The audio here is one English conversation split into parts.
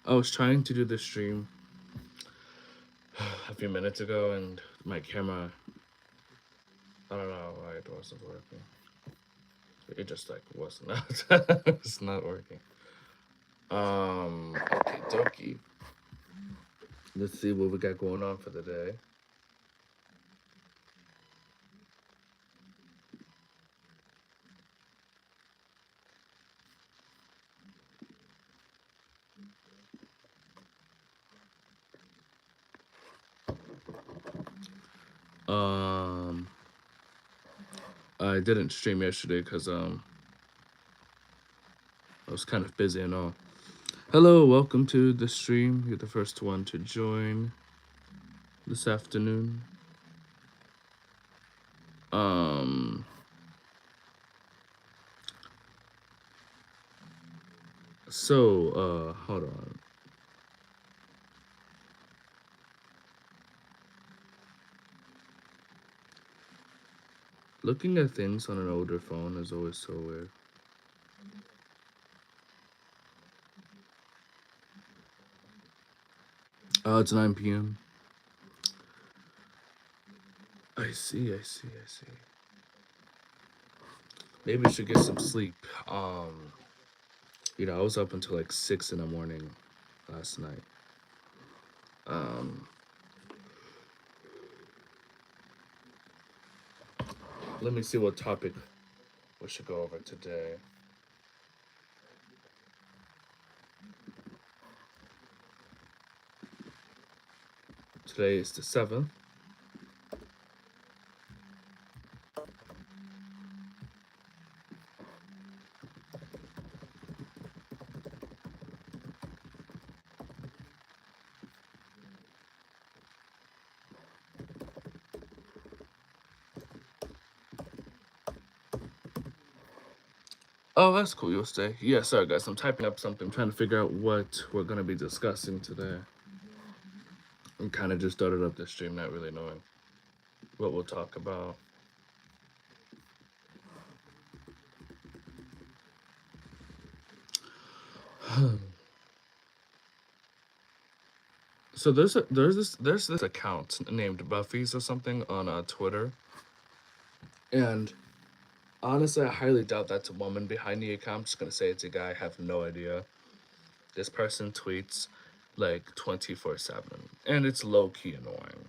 I was trying to do the stream a few minutes ago, and my camera, I don't know why it wasn't working. It just like was not. It's not working. Okay, dokie. Let's see what we got going on for the day. Um, I didn't stream yesterday because I was kind of busy and all. Hello, welcome to the stream. You're the first one to join this afternoon. Um, hold on. Looking at things on an older phone is always so weird. Oh, it's 9 p.m. I see. Maybe I should get some sleep. I was up until like 6 in the morning last night. Um, Let me see what topic we should go over today. Today is the 7th. Oh, that's cool. You'll stay. Yeah, sorry, guys. I'm typing up something, trying to figure out what we're going to be discussing today. And kind of just started up this stream, not really knowing what we'll talk about. So there's this account named Buffy's or something on Twitter, and honestly, I highly doubt that's a woman behind the account. I'm just gonna say it's a guy. I have no idea. This person tweets like 24/7, and it's low key annoying.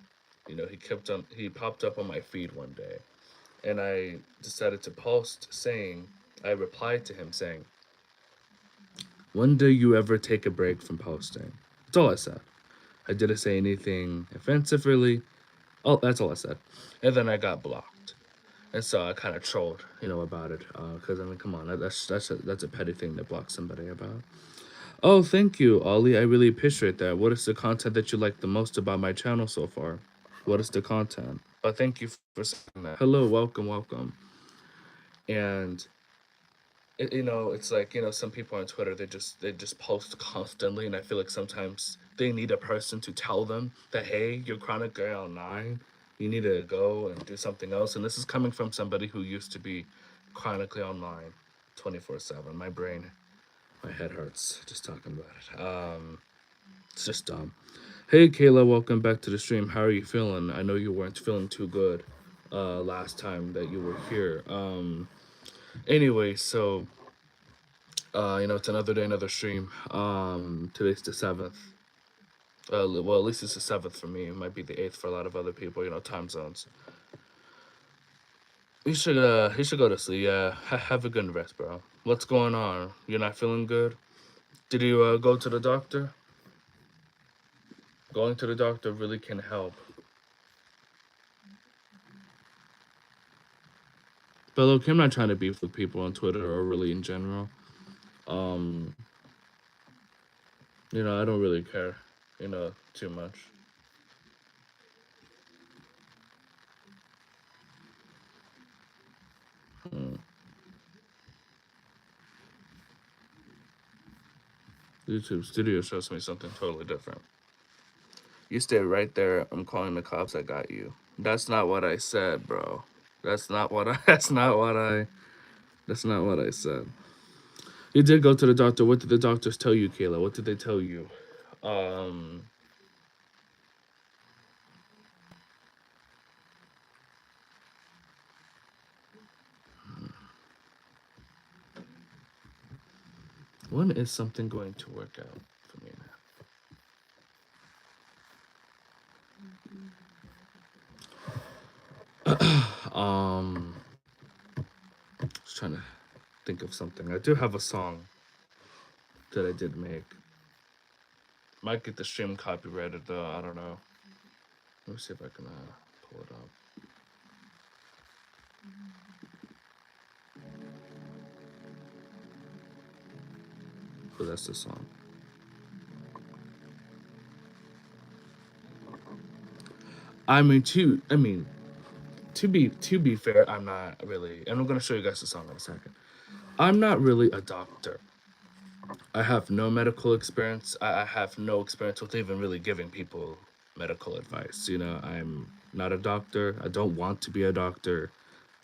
He popped up on my feed one day, and I decided to post saying, I replied to him saying, "When do you ever take a break from posting?" That's all I said. I didn't say anything offensive, really. Oh, that's all I said. And then I got blocked. And so I kind of trolled, about it. Because I mean, come on, that's a petty thing to block somebody about. Oh, thank you, Ollie. I really appreciate that. What is the content that you like the most about my channel so far? What is the content? But thank you for saying that. Hello, welcome. And it's like some people on Twitter they just post constantly, and I feel like sometimes they need a person to tell them that, hey, you're chronically online, you need to go and do something else. And this is coming from somebody who used to be chronically online 24/7. My head hurts just talking about it. It's just dumb. Hey Kayla, welcome back to the stream. How are you feeling? I know you weren't feeling too good last time that you were here. Anyway, so it's another day, another stream. Today's the 7th. Well, at least it's the 7th for me. It might be the 8th for a lot of other people. Time zones. He should go to sleep. Yeah, have a good rest, bro. What's going on? You're not feeling good? Did you go to the doctor? Going to the doctor really can help. But look, I'm not trying to beef with people on Twitter or really in general. Um, I don't really care, too much. Hmm. YouTube Studio shows me something totally different. You stay right there. I'm calling the cops. I got you. That's not what I said, bro. That's not what I. That's not what I. That's not what I said. You did go to the doctor. What did the doctors tell you, Kayla? What did they tell you? Um, when is something going to work out for me now? Just trying to think of something. I do have a song that I did make. Might get the stream copyrighted though. I don't know. Let me see if I can pull it up. But that's the song. I mean, to be fair, I'm not really, and I'm gonna show you guys the song in a second. I'm not really a doctor. I have no medical experience. I have no experience with even really giving people medical advice. You know, I'm not a doctor. I don't want to be a doctor.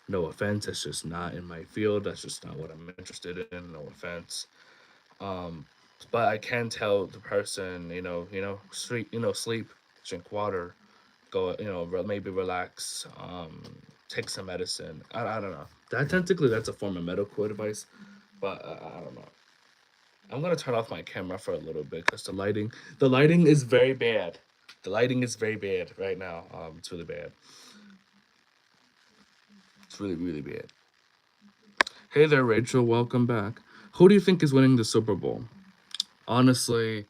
No offense. That's just not in my field. That's just not what I'm interested in. No offense. Um, but I can tell the person, sleep, drink water, go, maybe relax, take some medicine. I don't know. That technically that's a form of medical advice, but I don't know. I'm gonna turn off my camera for a little bit because the lighting is very bad. The lighting is very bad right now. It's really bad. It's really really bad. Hey there, Rachel. Welcome back. Who do you think is winning the Super Bowl? Honestly,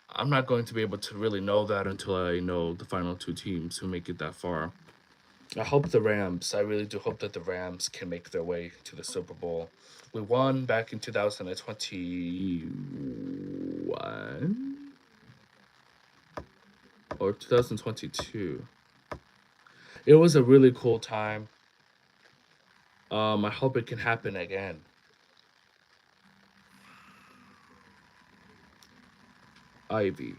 I'm not going to be able to really know that until I know the final two teams who make it that far. I hope the Rams. I really do hope that the Rams can make their way to the Super Bowl. We won back in 2021 or 2022. It was a really cool time. I hope it can happen again. Ivy.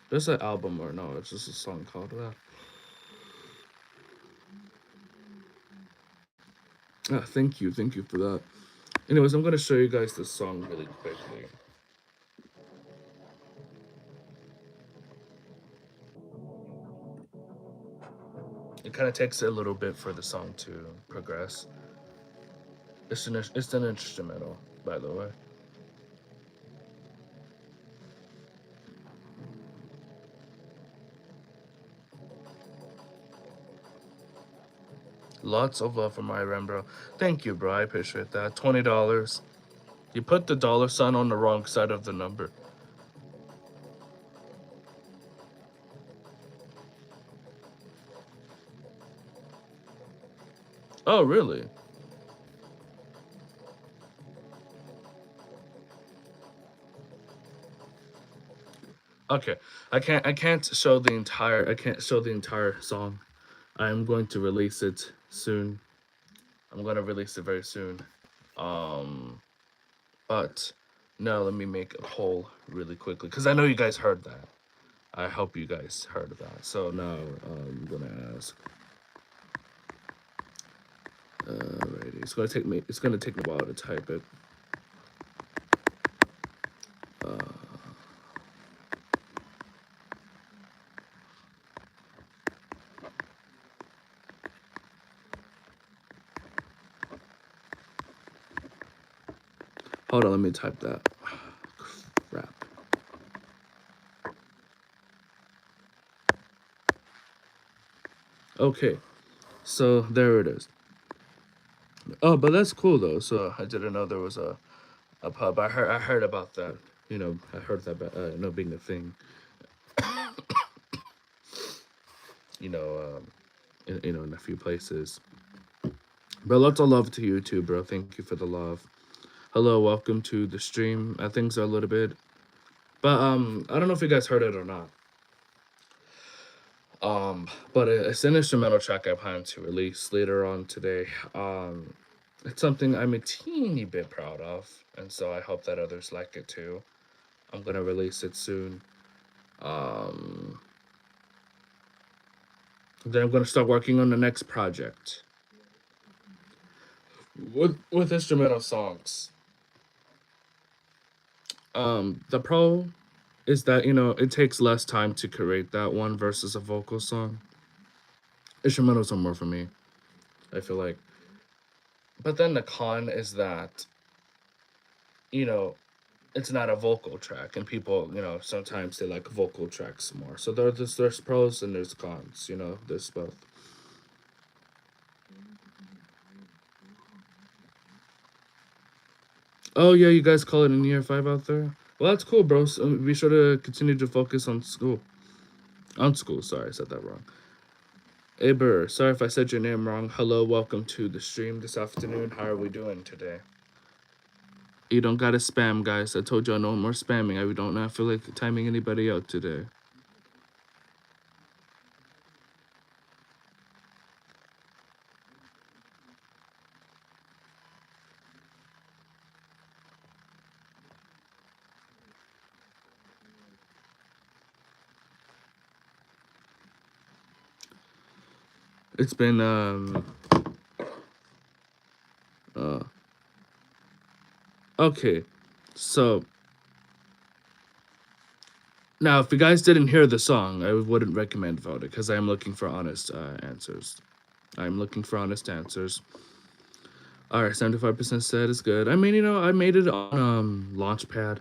There's an album or no? It's just a song called that. Thank you for that. Anyways, I'm gonna show you guys this song really quickly. It kind of takes a little bit for the song to progress. It's an instrumental, by the way. Lots of love from my bro. Thank you, bro. I appreciate that. $20. You put the dollar sign on the wrong side of the number. Oh, really? Okay. I can't show the entire song. I'm going to release it soon. I'm gonna release it very soon. Um but now let me make a poll really quickly because I know you guys heard that. I hope you guys heard that. So now I'm gonna ask. Alrighty, it's gonna take me a while to type it. Hold on, let me type that. Crap. Okay, so there it is. Oh, but that's cool though. So I didn't know there was a pub. I heard about that. I heard that being a thing. You know, in a few places. But lots of love to you too, bro. Thank you for the love. Hello, welcome to the stream. Things are a little bit, but I don't know if you guys heard it or not. But it's an instrumental track I plan to release later on today. It's something I'm a teeny bit proud of, and so I hope that others like it too. I'm gonna release it soon. Um, then I'm gonna start working on the next project. With instrumental songs, the pro is that it takes less time to create that one versus a vocal song. Instrumentals are more for me, I feel like. But then the con is that you know it's not a vocal track, and people sometimes they like vocal tracks more. So there's pros and there's cons. There's both. Oh yeah, you guys call it in year 5 out there. Well, that's cool, bro. So be sure to continue to focus on school. On school. Sorry, I said that wrong. Aber, sorry if I said your name wrong. Hello, welcome to the stream this afternoon. How are we doing today? You don't gotta spam, guys. I told y'all no more spamming. I don't not feel like timing anybody out today. It's been uh okay. So now, if you guys didn't hear the song, I wouldn't recommend voting because I am looking for honest answers. I'm looking for honest answers. All right, 75% said is good. I mean, I made it on Launchpad.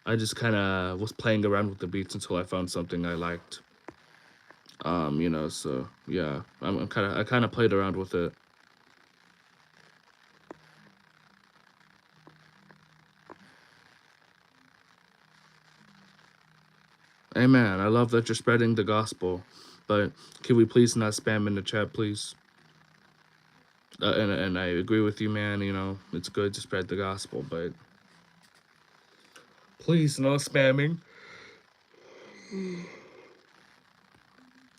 I just kind of was playing around with the beats until I found something I liked. So yeah, I kind of played around with it. Amen. I love that you're spreading the gospel, but can we please not spam in the chat, please? And I agree with you, man. It's good to spread the gospel, but please no spamming.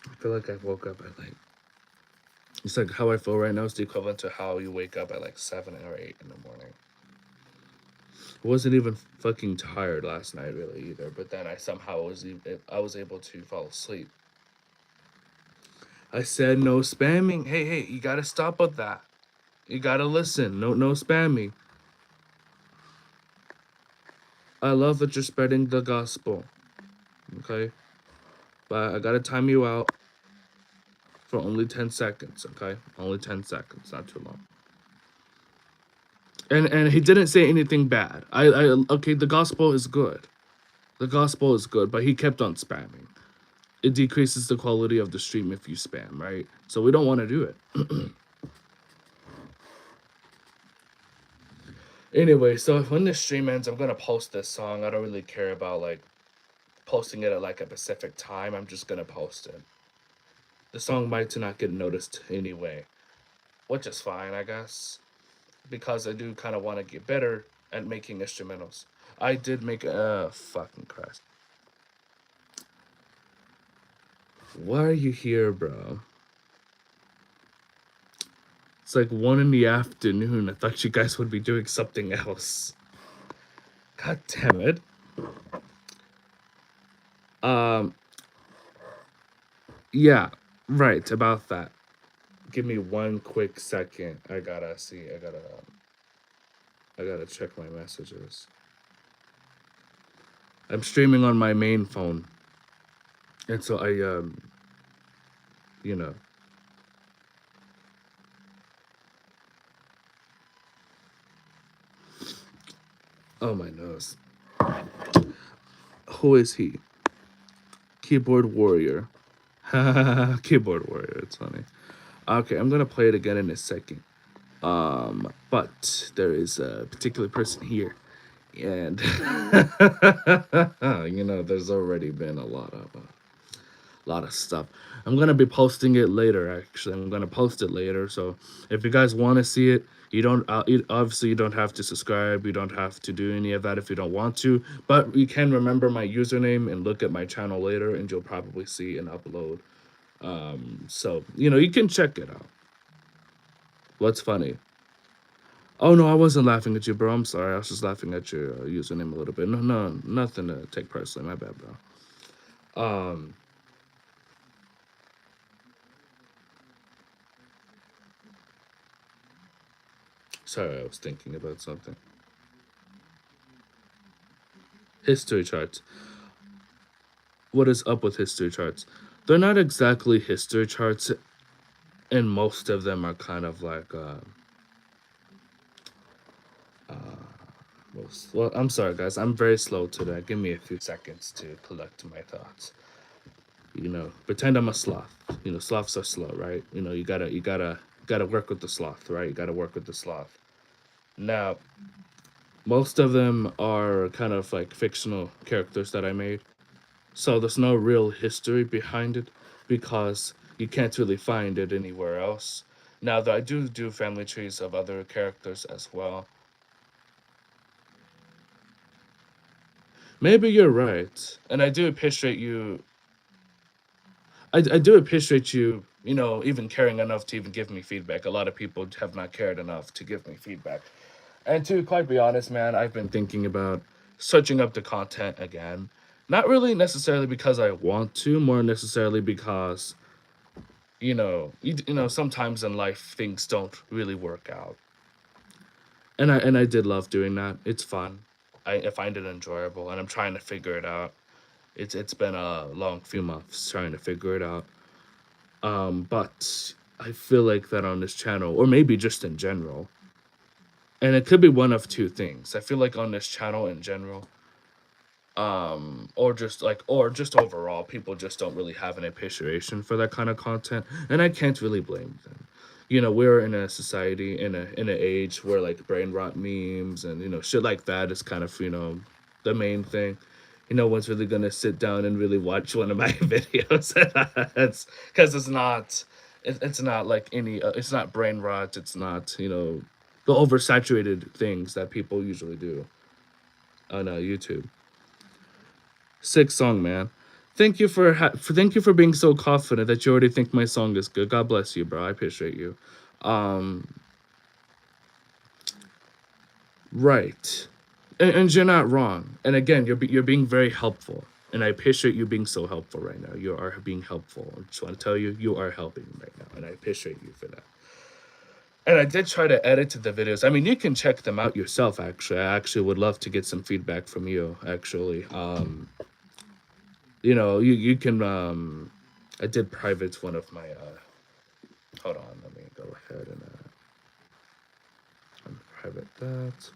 I feel like I woke up at like. It's like how I feel right now is the equivalent to how you wake up at like 7 or 8 in the morning. I wasn't even fucking tired last night really either, but then I was able to fall asleep. I said no spamming. Hey, you gotta stop with that. You gotta listen. No spamming. I love that you're spreading the gospel. Okay? But I gotta time you out for only 10 seconds, okay? Only 10 seconds, not too long. And he didn't say anything bad. Okay, the gospel is good. The gospel is good, but he kept on spamming. It decreases the quality of the stream if you spam, right? So we don't want to do it. Anyway, so when this stream ends, I'm gonna post this song. I don't really care about like posting it at like a specific time. I'm just gonna post it. The song might not get noticed anyway, which is fine, I guess, because I do kind of want to get better at making instrumentals. I did make a fucking Christ. Why are you here, bro? It's like 1 in the afternoon. I thought you guys would be doing something else. God damn it. Yeah, right, about that. Give me one quick second. I gotta see. I gotta check my messages. I'm streaming on my main phone. And so you know. Oh my nose. Who is he? Keyboard warrior. Keyboard warrior, it's funny. Okay, I'm gonna play it again in a second. But there is a particular person here, and there's already been a lot of stuff. I'm gonna be posting it later. Actually, I'm gonna post it later. So if you guys want to see it, obviously you don't have to subscribe. You don't have to do any of that if you don't want to. But you can remember my username and look at my channel later, and you'll probably see an upload. So you can check it out. What's funny? Oh no, I wasn't laughing at you, bro. I'm sorry. I was just laughing at your username a little bit. No, nothing to take personally. My bad, bro. Sorry, I was thinking about something. History charts. What is up with history charts? They're not exactly history charts, and most of them are kind of like well, I'm sorry guys, I'm very slow today. Give me a few seconds to collect my thoughts. Pretend I'm a sloth. Sloths are slow, right? You gotta work with the sloth, right? You gotta work with the sloth. Now, most of them are kind of like fictional characters that I made. So there's no real history behind it because you can't really find it anywhere else. Now, though, I do family trees of other characters as well. Maybe you're right, and I do appreciate you. I do appreciate you. Even caring enough to even give me feedback. A lot of people have not cared enough to give me feedback. And to quite be honest, man, I've been thinking about searching up the content again. Not really necessarily because I want to, more necessarily because sometimes in life things don't really work out. And I did love doing that. It's fun. I find it enjoyable, and I'm trying to figure it out. It's been a long few months trying to figure it out. But I feel like that on this channel, or maybe just in general, and it could be one of two things. I feel like on this channel in general, or just overall, people just don't really have an appreciation for that kind of content, and I can't really blame them. We're in a society, in an age where like brain rot memes and shit like that is kind of the main thing. No one's really gonna sit down and really watch one of my videos. It's because it's not like it's not brain rot. It's not the oversaturated things that people usually do on YouTube. Sick song, man. Thank you for being so confident that you already think my song is good. God bless you, bro. I appreciate you. Um, right, and you're not wrong. And again, you're being very helpful, and I appreciate you being so helpful right now. You are being helpful. I just want to tell you, you are helping right now, and I appreciate you for that. And I did try to edit the videos. I mean, you can check them out yourself. Actually, I actually would love to get some feedback from you. Actually, you can I did private one of my hold on, let me go ahead and unprivate that.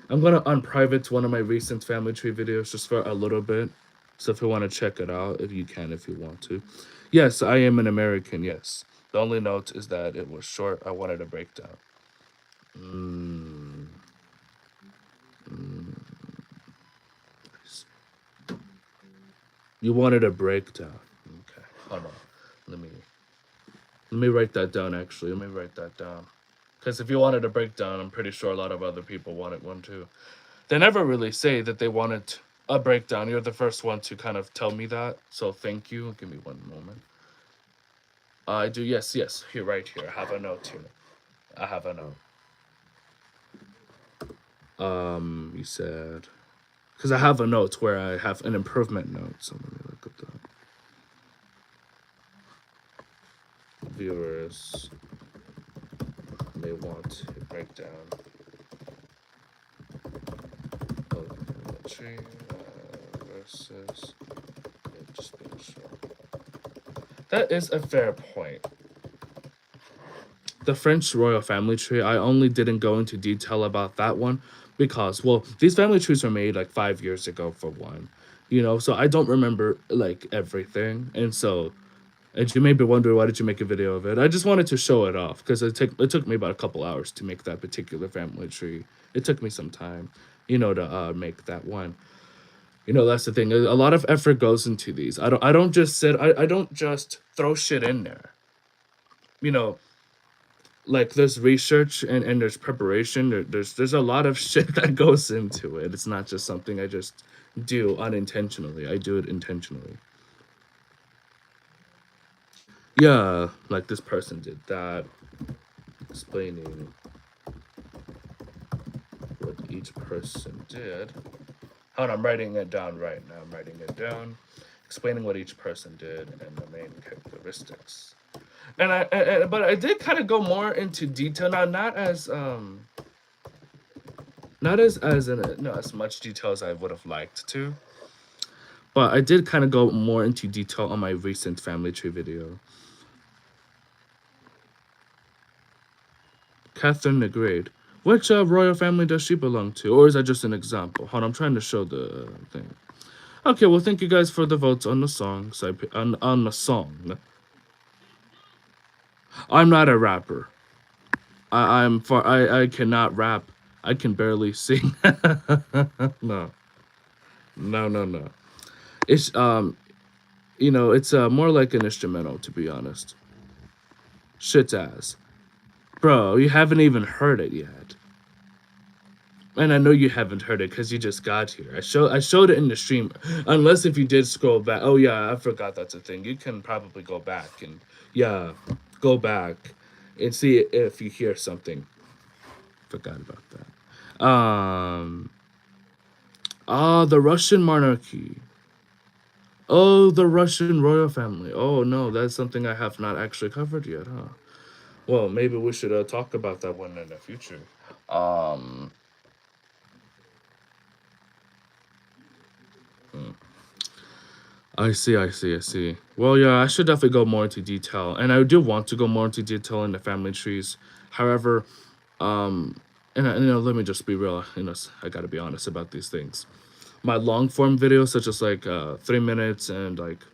I'm gonna unprivate one of my recent family tree videos just for a little bit. So if you want to check it out, if you can, if you want to. Yes, I am an American, yes. The only note is that it was short. I wanted a breakdown. Mm, you wanted a breakdown. Okay, hold on. Let me let me write that down actually. Let me write that down. Because if you wanted a breakdown, I'm pretty sure a lot of other people wanted one too. They never really say that they wanted a breakdown. You're the first one to kind of tell me that. So thank you. Give me one moment. I do. Yes, yes. Here, right here. I have a note here. I have a note. You said because I have a note where I have an improvement note. So let me look at that. Viewers may want a breakdown of the tree versus it just being short. That is a fair point. The French royal family tree, I only didn't go into detail about that one because, well, these family trees were made like 5 years ago for one, so I don't remember like everything. And you may be wondering, why did you make a video of it? I just wanted to show it off because it took me about a couple hours to make that particular family tree. It took me some time, to make that one. That's the thing. A lot of effort goes into these. I don't just throw shit in there. You know, like there's research and there's preparation. There's a lot of shit that goes into it. It's not just something I just do unintentionally. I do it intentionally. Yeah, like this person did that, explaining what each person did. Hold on, I'm writing it down right now. I'm writing it down, explaining what each person did and the main characteristics. But I did kind of go more into detail, not as in no as much detail as I would have liked to, but I did kind of go more into detail on my recent family tree video. Catherine agreed. Which royal family does she belong to, or is that just an example? Hold on, I'm trying to show the thing. Okay, well, thank you guys for the votes on the song. So on the song. I'm not a rapper. I cannot rap. I can barely sing. No, no. It's it's more like an instrumental, to be honest. Shit's ass, bro. You haven't even heard it yet, and I know you haven't heard it because you just got here. I showed it in the stream, unless if you did scroll back. Oh yeah, I forgot that's a thing. You can probably go back and yeah, go back and see if you hear something. Forgot about that. The Russian monarchy. Oh, the Russian royal family. Oh no, that's something I have not actually covered yet, huh? Well, maybe we should talk about that one in the future. Um, I see. Well, yeah, I should definitely go more into detail, and I do want to go more into detail in the family trees. However, let me just be real. I gotta be honest about these things. My long form videos, such as like 3 minutes and like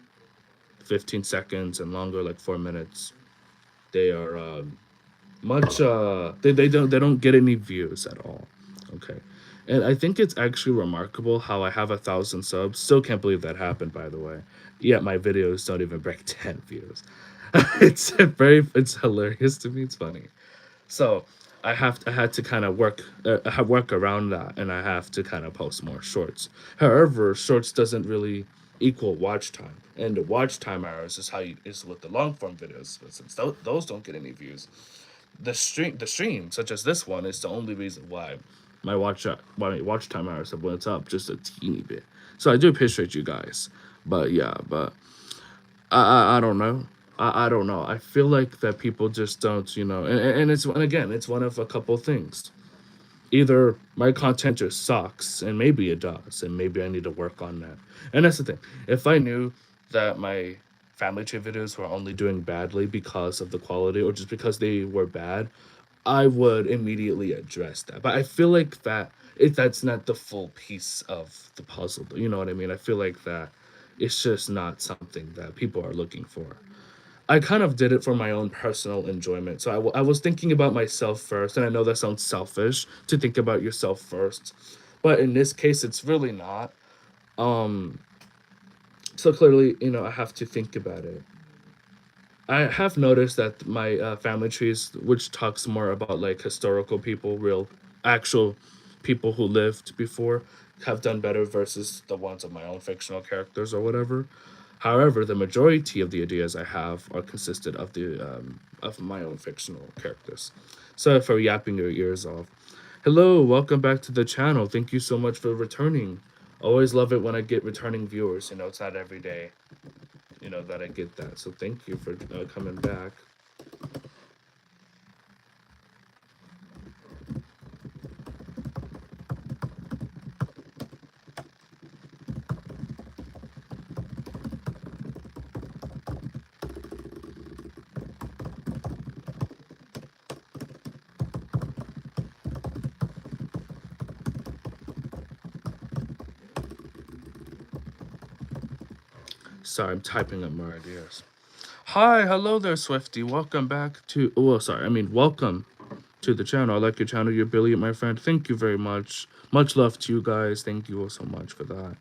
15 seconds, and longer, like 4 minutes, they are much they don't get any views at all. Okay, and I think it's actually remarkable how I have 1,000 subs. Still can't believe that happened, by the way. Yet my videos don't even break 10 views. It's hilarious to me. It's funny. So I had to kind of work around that, and I have to kind of post more shorts. However, shorts doesn't really equal watch time, and the watch time hours is with the long form videos. But since those don't get any views, the stream such as this one is the only reason why my watch time hours have went up just a teeny bit. So I do appreciate you guys, but yeah, but I don't know. I don't know. I feel like that people just don't, and again, it's one of a couple things. Either my content just sucks, and maybe it does, and maybe I need to work on that. And that's the thing. If I knew that my family tree videos were only doing badly because of the quality or just because they were bad, I would immediately address that. But I feel like that's not the full piece of the puzzle. You know what I mean? I feel like that it's just not something that people are looking for. I kind of did it for my own personal enjoyment. So I was thinking about myself first, and I know that sounds selfish to think about yourself first, but in this case, it's really not. Um, so clearly, I have to think about it. I have noticed that my family trees, which talks more about like historical people, real, actual people who lived before, have done better versus the ones of my own fictional characters or whatever. However, the majority of the ideas I have are consisted of my own fictional characters. Sorry for yapping your ears off. Hello, welcome back to the channel. Thank you so much for returning. Always love it when I get returning viewers. It's not every day, that I get that. So thank you for coming back. Sorry, I'm typing up more ideas. Hi, hello there, Swifty. Welcome back to. Oh, sorry. I mean, welcome to the channel. I like your channel. You're brilliant, my friend. Thank you very much. Much love to you guys. Thank you all so much for that.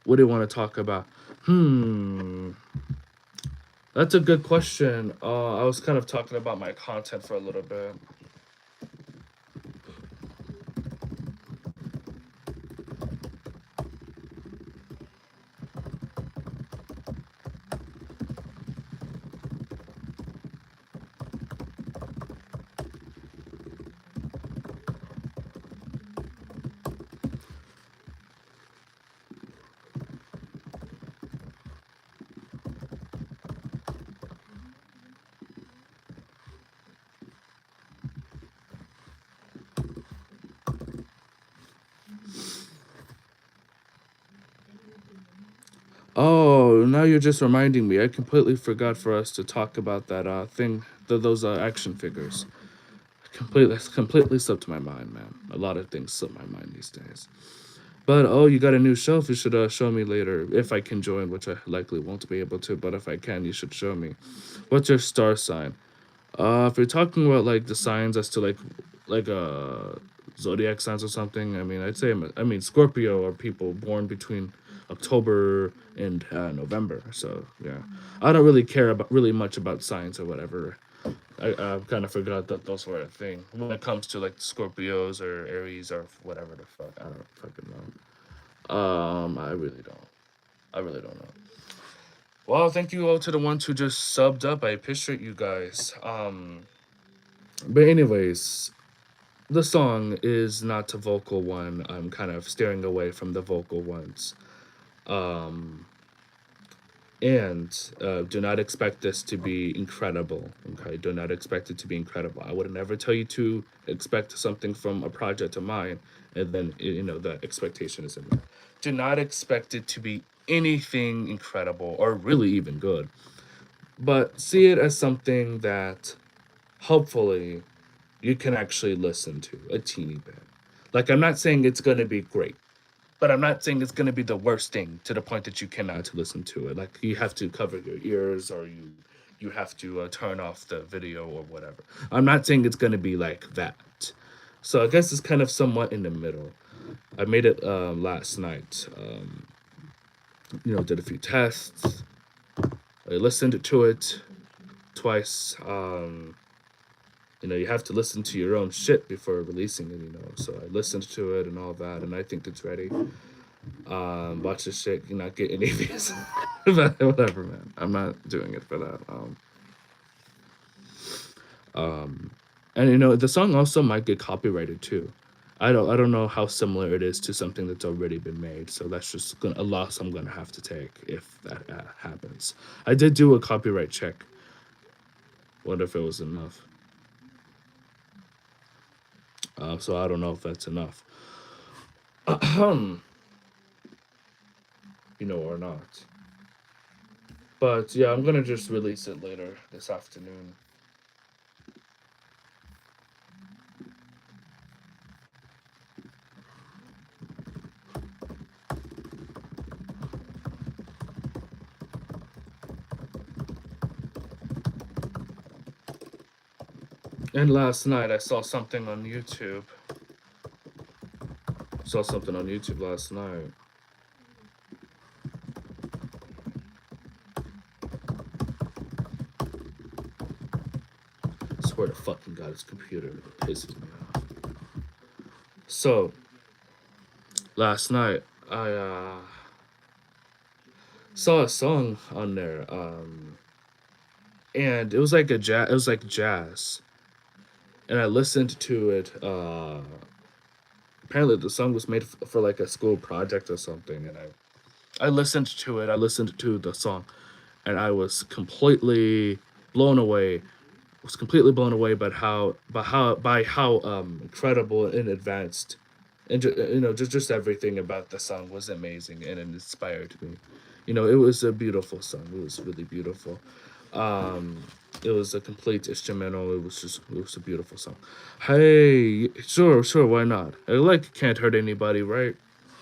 What do you want to talk about? That's a good question. I was kind of talking about my content for a little bit. Oh, now you're just reminding me. I completely forgot for us to talk about that thing, those action figures. Completely slipped my mind, man. A lot of things slip my mind these days. But oh, you got a new shelf. You should show me later if I can join, which I likely won't be able to. But if I can, you should show me. What's your star sign? If you're talking about like the signs as to like zodiac signs or something, I mean, I'd say I mean Scorpio are people born between October and November. So yeah, I don't really care about really much about signs or whatever. I kind of forgot that those were a thing when it comes to like Scorpios or Aries or whatever the fuck. I don't fucking know. I really don't. I really don't know. Well, thank you all to the ones who just subbed up. I appreciate you guys. But anyways, the song is not a vocal one. I'm kind of steering away from the vocal ones. Um, and do not expect this to be incredible. Okay, do not expect it to be incredible. I would never tell you to expect something from a project of mine, and then you know the expectation is in there. Do not expect it to be anything incredible or really even good, but see it as something that hopefully you can actually listen to a teeny bit. Like, I'm not saying it's going to be great, but I'm not saying it's going to be the worst thing to the point that you cannot listen to it. Like, you have to cover your ears or you have to turn off the video or whatever. I'm not saying it's going to be like that. So I guess it's kind of somewhat in the middle. I made it last night. Did a few tests. I listened to it twice. You have to listen to your own shit before releasing it. So I listened to it and all that, and I think it's ready. Watch this shit, not get any views. But whatever, man. I'm not doing it for that. And the song also might get copyrighted too. I don't know how similar it is to something that's already been made. So that's just a loss I'm gonna have to take if that happens. I did do a copyright check. Wonder if it was enough. So I don't know if that's enough. Or not. But yeah, I'm gonna just release it later this afternoon. And last night I saw something on YouTube. Saw something on YouTube last night. I swear to fucking God, his computer pisses me off. So last night I saw a song on there, and it was like a jazz. It was like jazz, and I listened to it. Apparently, the song was made for like a school project or something, and I listened to it. I listened to the song, and I was completely blown away. Was completely blown away by how incredible and advanced, and just everything about the song was amazing and it inspired me. It was a beautiful song. It was really beautiful. Um, it was a complete instrumental. It was a beautiful song. Hey, sure, why not? I like can't hurt anybody, right?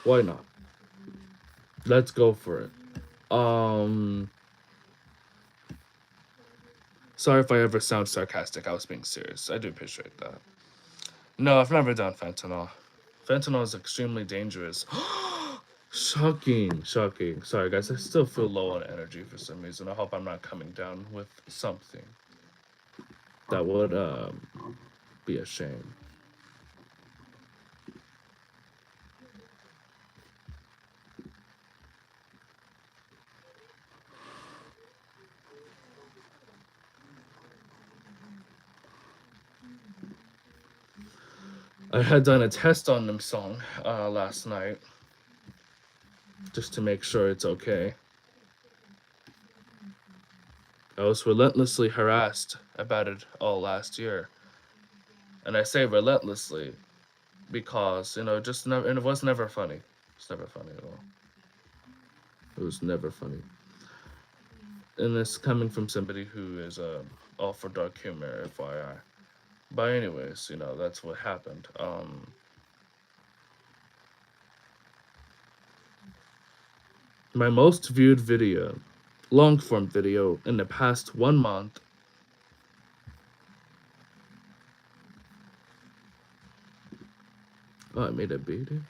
Why not? Let's go for it. Um, Sorry if I ever sound sarcastic. I was being serious. I do appreciate that. No, I've never done fentanyl. Fentanyl is extremely dangerous. Shocking, shocking. Sorry, guys. I still feel low on energy for some reason. I hope I'm not coming down with something that would be a shame. I had done a test on them song last night just to make sure it's okay. I was relentlessly harassed about it all last year. And I say relentlessly because, just never, and it was never funny. It's never funny at all. It was never funny. And this coming from somebody who is all for dark humor, FYI. But anyways, that's what happened. My most viewed video, long form video in the past 1 month. Oh, I made a video.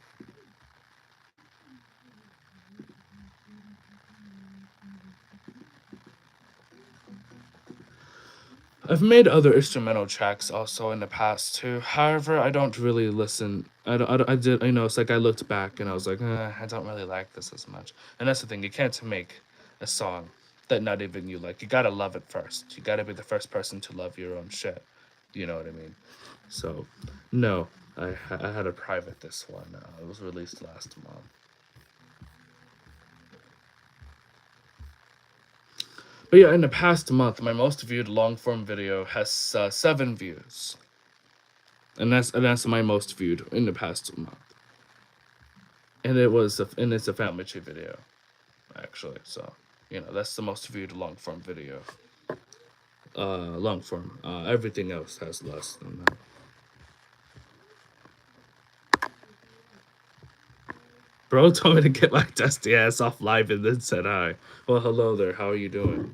I've made other instrumental tracks also in the past too. However, I don't really listen. I did. It's like I looked back and I was like, I don't really like this as much. And that's the thing. You can't make a song that not even you like. You gotta love it first. You gotta be the first person to love your own shit. You know what I mean? So, no, I had a private this one. It was released last month. But yeah, in the past month, my most viewed long form video has 7 views, and that's my most viewed in the past month. And it's a family tree video, actually. So that's the most viewed long form video. Long form. Everything else has less than that. Bro told me to get my dusty ass off live and then said hi. Well, hello there. How are you doing?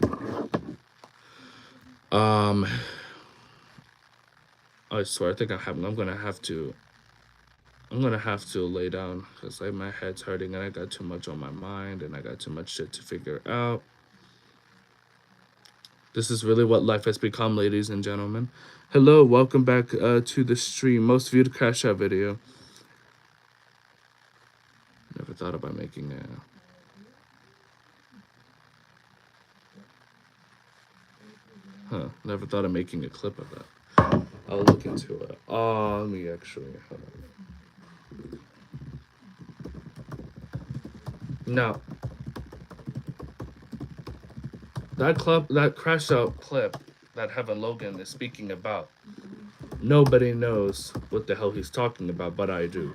I swear, I think I'm gonna have to. I'm gonna have to lay down because my head's hurting and I got too much on my mind and I got too much shit to figure out. This is really what life has become, ladies and gentlemen. Hello, welcome back to the stream. Most viewed crash out video. Never thought about making a. Never thought of making a clip of that. I'll look into it. Let me actually. Hold on. No. That crash out clip that Heaven Logan is speaking about, nobody knows what the hell he's talking about, but I do.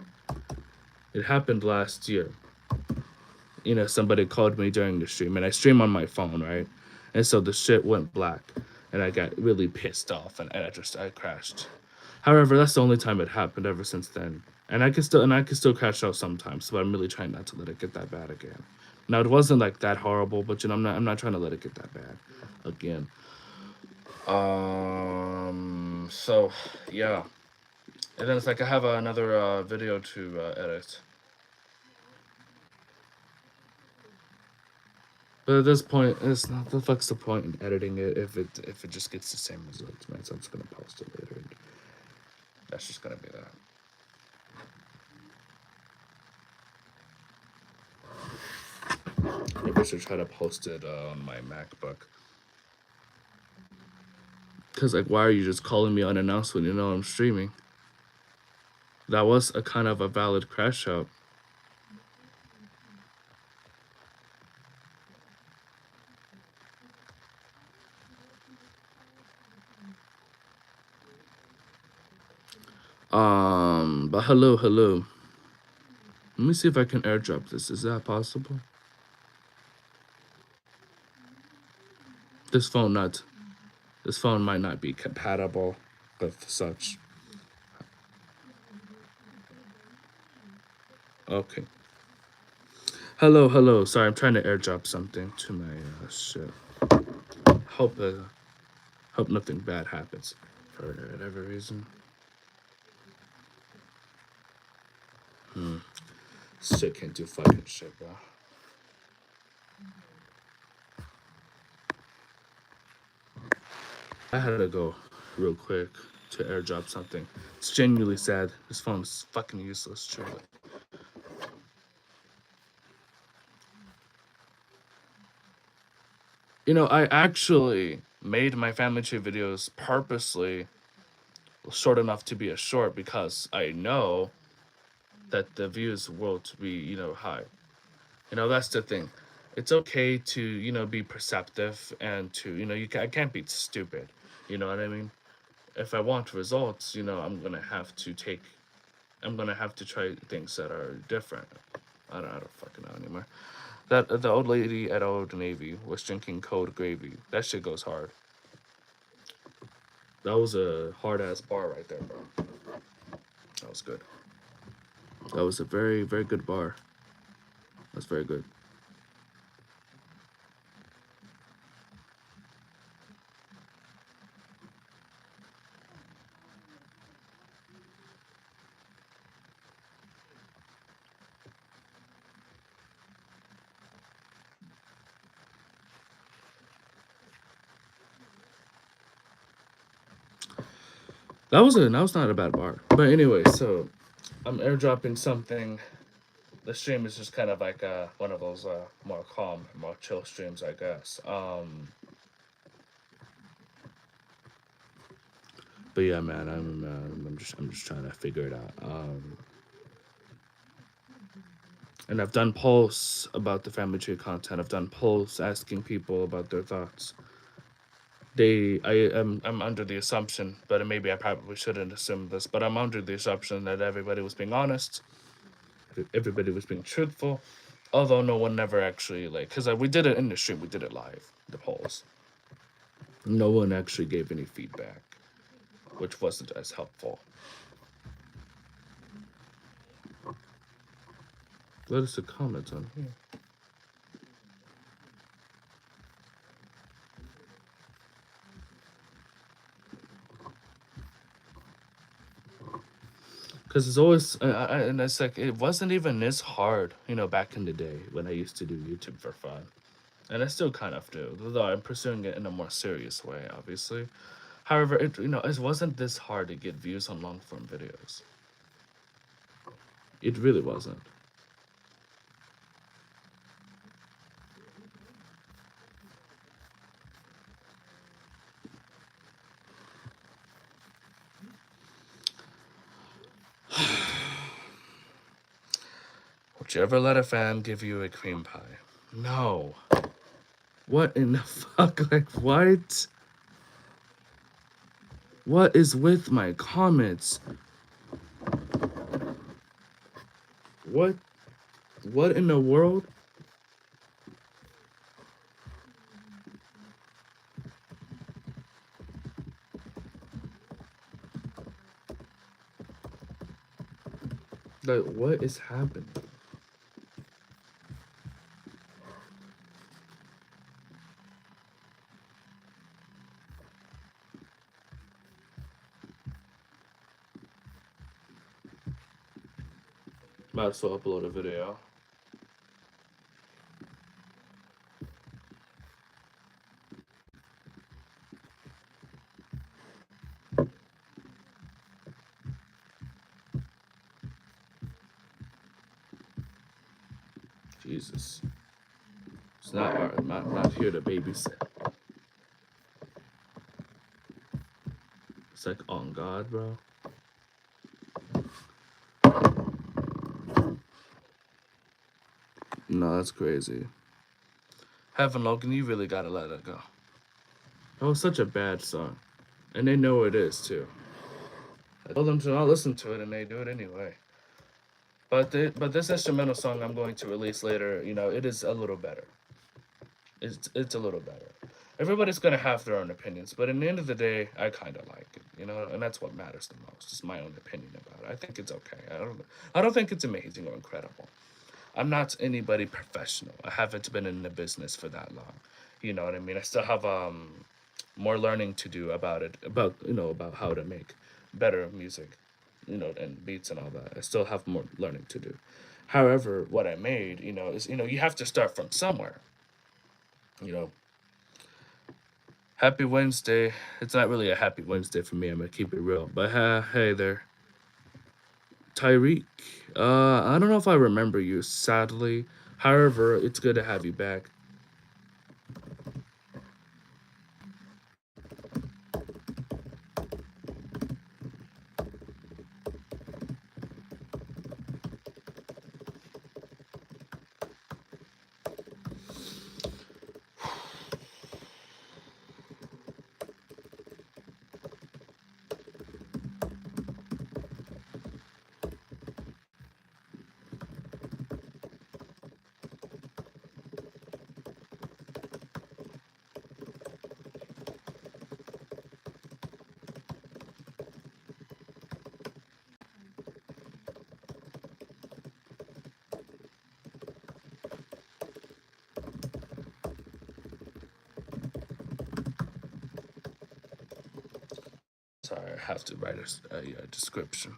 It happened last year. Somebody called me during the stream, and I stream on my phone, right? And so the shit went black, and I got really pissed off, and I crashed. However, that's the only time it happened ever since then. And I can still crash out sometimes, but I'm really trying not to let it get that bad again. Now it wasn't like that horrible, but I'm not trying to let it get that bad again. So yeah. And then it's like I have another video to edit. But at this point, it's not the fuck's the point in editing it if it just gets the same results, man. So I'm just gonna post it later. And that's just gonna be that. Maybe I should try to post it on my MacBook. Cause why are you just calling me unannounced when you know I'm streaming? That was a kind of a valid crash out. But hello. Let me see if I can airdrop this. Is that possible? This phone might not be compatible with such. Okay. Hello. Sorry, I'm trying to airdrop something to my shit. Hope nothing bad happens for whatever reason. Shit can't do fucking shit, bro. I had to go real quick to airdrop something. It's genuinely sad. This phone is fucking useless, truly. I actually made my family tree videos purposely short enough to be a short because I know that the views will be, high. That's the thing. It's okay to, be perceptive and to, I can't be stupid. You know what I mean? If I want results, I'm gonna have to try things that are different. I don't fucking know anymore. That the old lady at Old Navy was drinking cold gravy. That shit goes hard. That was a hard ass bar right there, bro. That was good. That was a very, very good bar. That's very good. That was not a bad bar. But anyway, so I'm airdropping something. The stream is just kind of like one of those more calm, more chill streams, I guess. But yeah, man, I'm just trying to figure it out. And I've done polls about the family tree content. I've done polls asking people about their thoughts. I'm under the assumption, but maybe I probably shouldn't assume this, but I'm under the assumption that everybody was being honest, everybody was being truthful, although no one never actually like, because we did it in the stream, we did it live, the polls. No one actually gave any feedback, which wasn't as helpful. Let us a comment on here. Because it's always, and it's like, it wasn't even this hard, back in the day when I used to do YouTube for fun. And I still kind of do, though I'm pursuing it in a more serious way, obviously. However, it wasn't this hard to get views on long form videos. It really wasn't. Would you ever let a fan give you a cream pie? No. What in the fuck? Like, what? What is with my comments? What? What in the world? Like, what is happening? Might as well upload a video. Jesus. It's not hard. I'm not here to babysit. It's like, on God, bro. No, that's crazy. Heaven, Logan, you really gotta let it go. That was such a bad song. And they know it is, too. I told them to not listen to it, and they do it anyway. But this instrumental song I'm going to release later, it is a little better. It's a little better. Everybody's gonna have their own opinions, but in the end of the day, I kind of like it, and that's what matters the most. It's my own opinion about it. I think it's okay. I don't think it's amazing or incredible. I'm not anybody professional. I haven't been in the business for that long. You know what I mean? I still have more learning to do about it, about how to make better music, and beats and all that. I still have more learning to do. However, what I made, is you have to start from somewhere. You know, Happy Wednesday. It's not really a happy Wednesday for me. I'm gonna keep it real. But hey there, Tyreek. I don't know if I remember you, sadly. However, it's good to have you back. sorry, I have to write a description.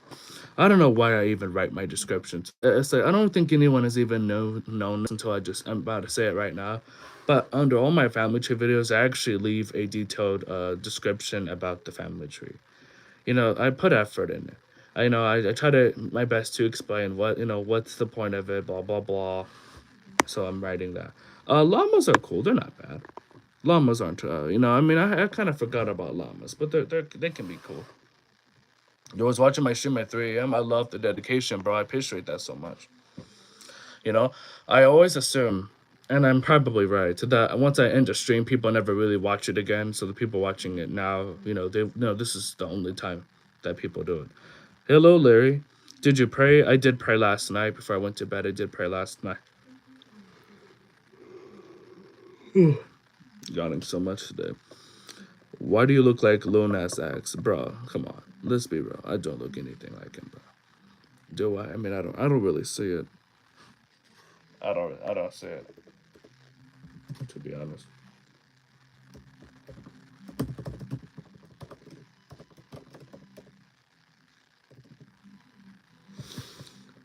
I don't know why I even write my descriptions. It's like I don't think anyone has even known this until I'm about to say it right now. But under all my family tree videos, I actually leave a detailed description about the family tree. I put effort in it. I try to my best to explain what's the point of it, blah blah blah. So I'm writing that. Llamas are cool. They're not bad. Llamas aren't. I mean, I kind of forgot about llamas, but they can be cool. You was watching my stream at 3 a.m. I love the dedication, bro. I appreciate that so much. You know, I always assume, and I'm probably right, that once I end a stream, people never really watch it again. So the people watching it now, they know this is the only time that people do it. Hello, Larry. Did you pray? I did pray last night before I went to bed. I did pray last night. Yawning so much today. Why do you look like Lil Nas X? Bro, come on. Let's be real. I don't look anything like him, bro. Do I? I mean, I don't really see it. I don't see it. To be honest.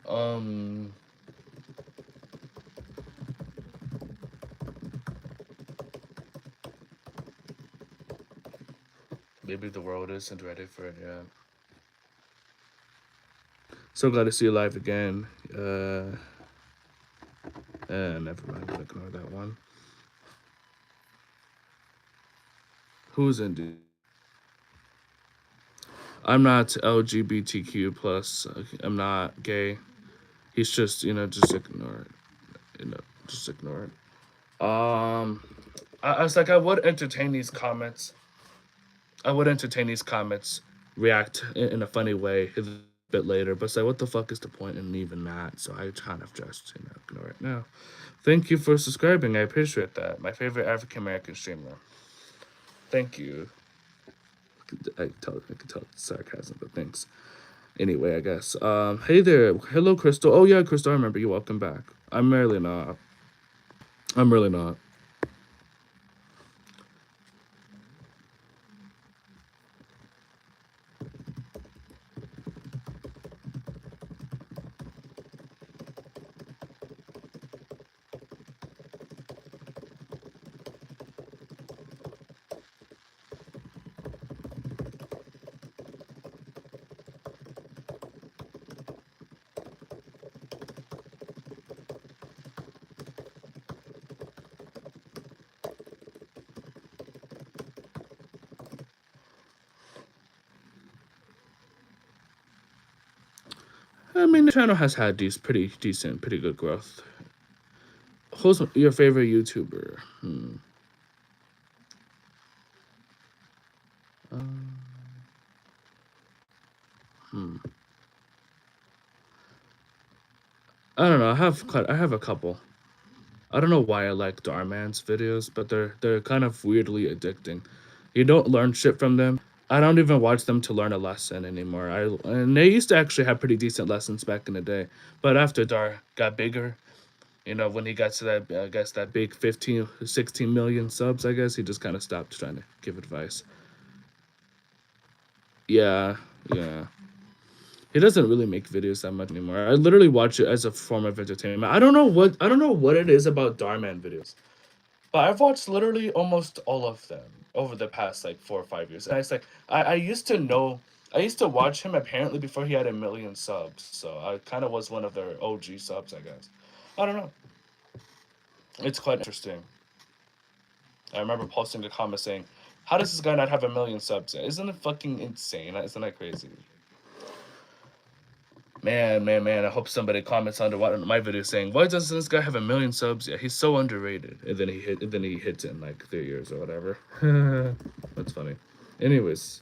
Um Maybe the world isn't ready for it yet. So glad to see you live again. Never mind. I'll ignore that one. Who's in? I'm not LGBTQ plus. I'm not gay. He's just just ignore it. Just ignore it. I was like I would entertain these comments. React in a funny way a bit later, but say, what the fuck is the point in even that? So I kind of just ignore it now. Thank you for subscribing. I appreciate that. My favorite African American streamer. Thank you. I can tell it's sarcasm, but thanks. Anyway, I guess. Hey there. Hello, Crystal. Oh yeah, Crystal, I remember you. Welcome back. I'm really not. I mean, the channel has had these pretty good growth. Who's your favorite YouTuber? I don't know. I have a couple. I don't know why I like Darman's videos, but they're kind of weirdly addicting. You don't learn shit from them. I don't even watch them to learn a lesson anymore. And they used to actually have pretty decent lessons back in the day, but after Dar got bigger, when he got to that, I guess that big 15, 16 million subs, I guess he just kind of stopped trying to give advice. Yeah. He doesn't really make videos that much anymore. I literally watch it as a form of entertainment. I don't know what it is about Darman videos, but I've watched literally almost all of them over the past like 4 or 5 years. And it's like I used to watch him apparently before he had 1 million subs. So I kind of was one of their OG subs, I guess. I don't know. It's quite interesting. I remember posting a comment saying, "How does this guy not have 1 million subs yet? Isn't it fucking insane? Isn't that crazy?" Man. I hope somebody comments under my video saying, "Why doesn't this guy have 1 million subs yet? He's so underrated." And then he hits it in like 3 years or whatever. That's funny. Anyways.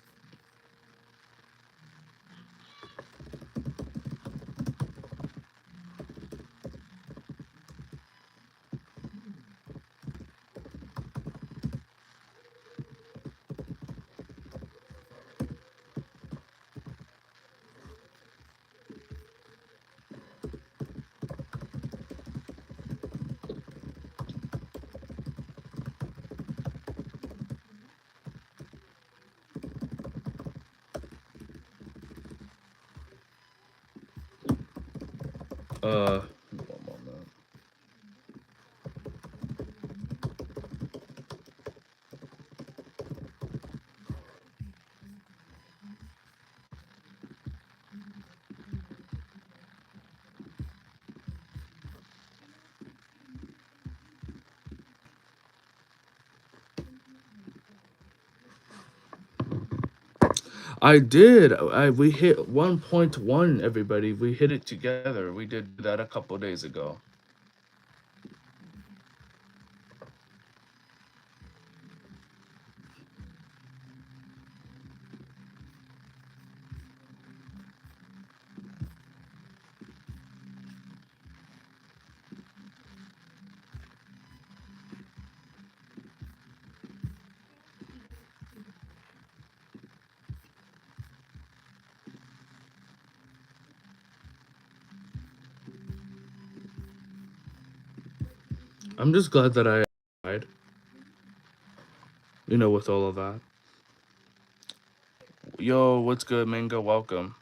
One moment. I did. We hit 1.1. Everybody, we hit it together. We did that a couple days ago. I'm just glad that I tried. With all of that. Yo, what's good, Mingo? Welcome.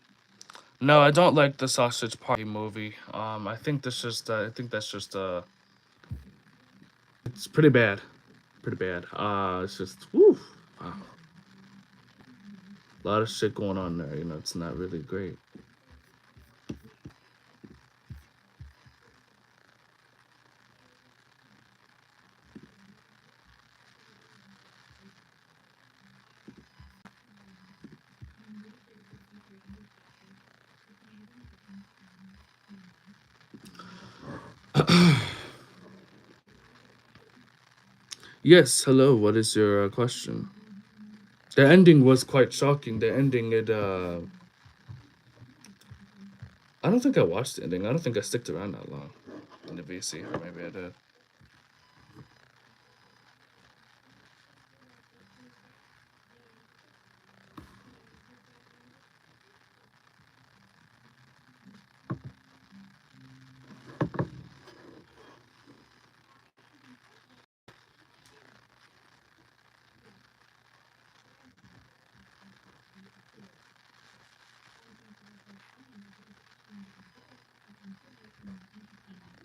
No, I don't like the Sausage Party movie. I think that's just it's pretty bad. Pretty bad. It's just woo. Wow. A lot of shit going on there. It's not really great. Yes. Hello. What is your question? The ending was quite shocking. The ending, I don't think I watched the ending. I don't think I sticked around that long in the VC, or maybe I did.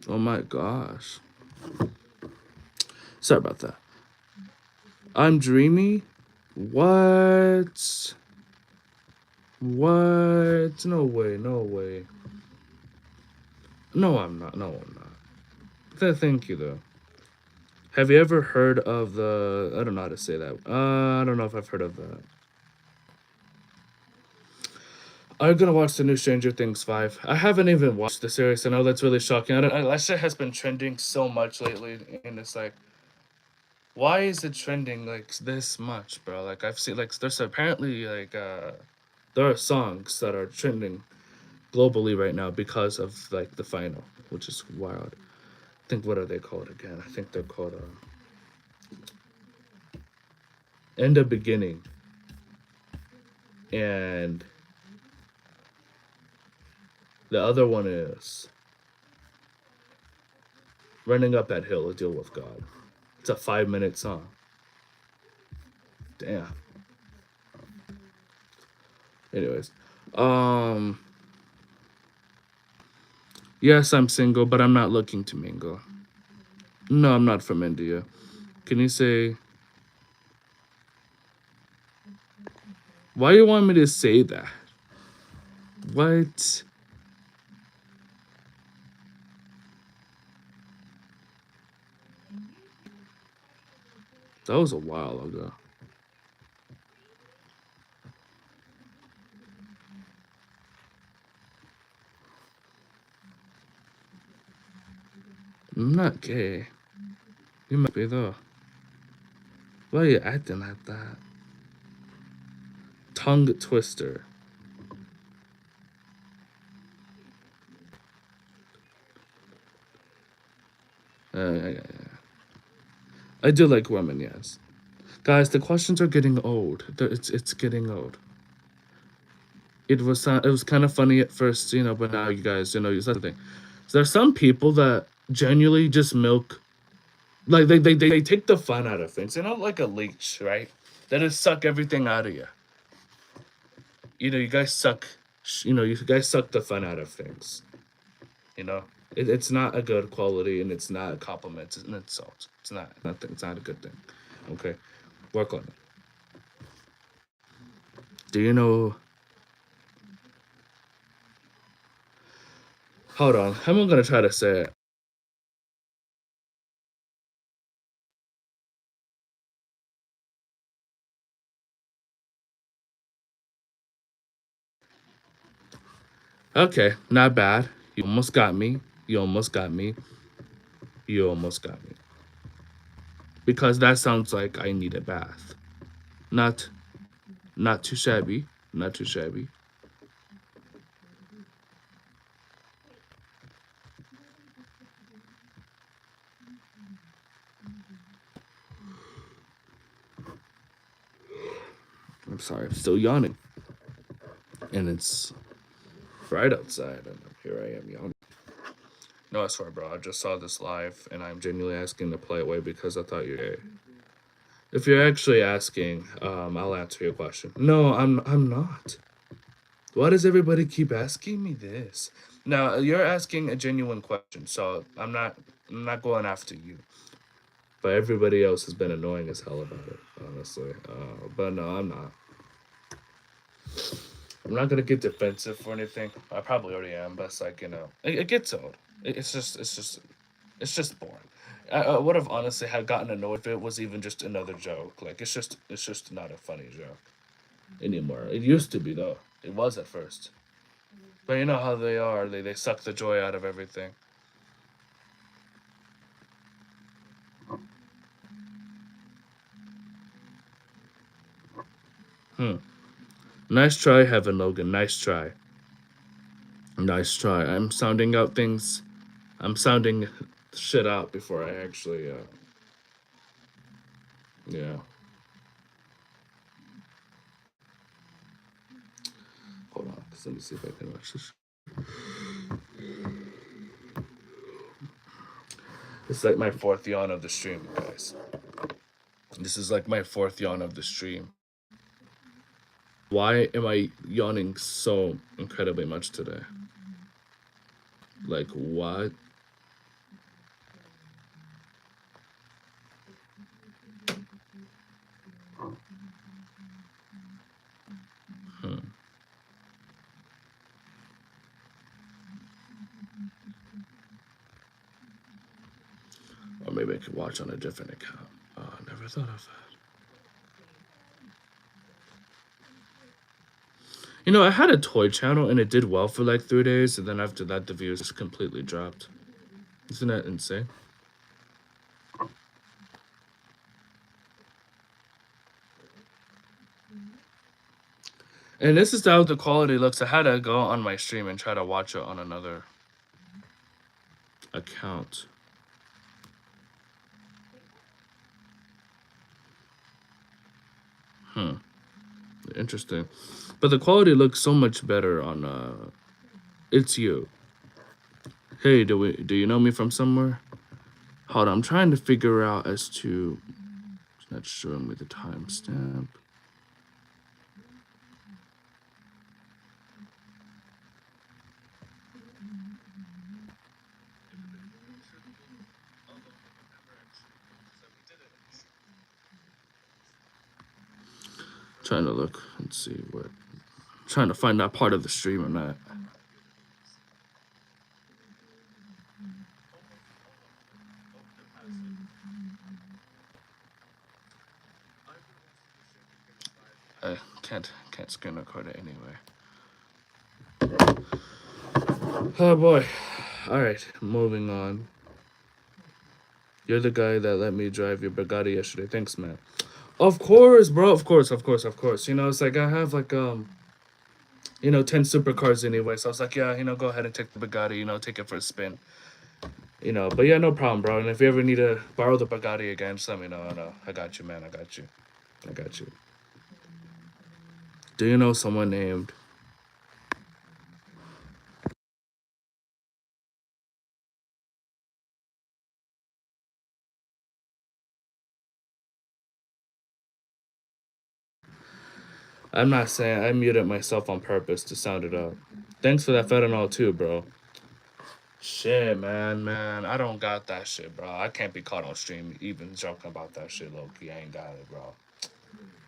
Oh my gosh. Sorry about that. I'm dreamy. What? What? No way. No way. No, I'm not. No, I'm not. Thank you though. Have you ever heard of the? I don't know how to say that. I don't know if I've heard of that. I'm gonna watch the new Stranger Things 5. I haven't even watched the series. I know that's really shocking. That shit has been trending so much lately, and it's like, why is it trending like this much, bro? Like I've seen like there's apparently like there are songs that are trending globally right now because of like the final, which is wild. I think what are they called again? I think they're called End of Beginning and the other one is Running Up That Hill to Deal with God. It's a 5-minute song. Damn. Anyways, um, yes, I'm single, but I'm not looking to mingle. No, I'm not from India. Can you say why you want me to say that? What? That was a while ago. I'm not gay. You might be though. Why are you acting like that? Tongue twister. Yeah. I do like women, yes. Guys, the questions are getting old. It's getting old. It was kind of funny at first, but now you guys, that's the thing. So there's some people that genuinely just milk, like they take the fun out of things. They're not like a leech, right? They just suck everything out of you. You guys suck. You guys suck the fun out of things. You know, it's not a good quality, and it's not a compliment. It's an insult. It's not nothing. It's not a good thing. Okay, work on it. Do you know? Hold on. I'm gonna try to say it. Okay, not bad. You almost got me. You almost got me. You almost got me. Because that sounds like I need a bath. Not not too shabby. Not too shabby. I'm sorry, I'm still yawning. And it's bright outside, and here I am yawning. No, I swear, bro. I just saw this live, and I'm genuinely asking to play away because I thought you're gay. If you're actually asking, I'll answer your question. No, I'm not. Why does everybody keep asking me this? Now you're asking a genuine question, so I'm not going after you. But everybody else has been annoying as hell about it, honestly. But no, I'm not. I'm not gonna get defensive or anything. I probably already am, but it's like it gets old. It's just boring. I would have honestly had gotten annoyed if it was even just another joke. Like it's just not a funny joke anymore. It used to be though. It was at first. But you know how they are. They suck the joy out of everything. Hmm. Nice try, Heaven Logan. Nice try. Nice try. I'm sounding out things. I'm sounding shit out before I actually. Yeah. Hold on. Let me see if I can watch this. It's like my fourth yawn of the stream, guys. This is like my fourth yawn of the stream. Why am I yawning so incredibly much today? Like what? Hmm. Or maybe I could watch on a different account. Oh, I never thought of that. I had a toy channel and it did well for like 3 days, and then after that, the views just completely dropped. Isn't that insane? And this is how the quality looks. I had to go on my stream and try to watch it on another account. Hmm. Interesting. But the quality looks so much better on It's You. Hey, do you know me from somewhere? Hold on, I'm trying to figure out as to it's not showing me the timestamp. Trying to look and see what trying to find that part of the stream or not. I can't screen record it anyway. Oh boy. Alright, moving on. You're the guy that let me drive your Bugatti yesterday. Thanks, man. Of course, bro. Of course, of course, of course. It's like I have like 10 supercars anyway. So I was like, yeah, go ahead and take the Bugatti, take it for a spin. But yeah, no problem, bro. And if you ever need to borrow the Bugatti again, just let me know. I got you, man. I got you. I got you. Do you know someone named I'm not saying I muted myself on purpose to sound it out. Thanks for that fentanyl too, bro. Shit, man. I don't got that shit, bro. I can't be caught on stream even joking about that shit, low key. I ain't got it, bro.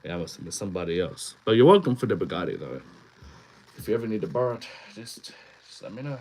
Yeah, I must have been somebody else. But you're welcome for the Bugatti, though. If you ever need to borrow it, just let me know.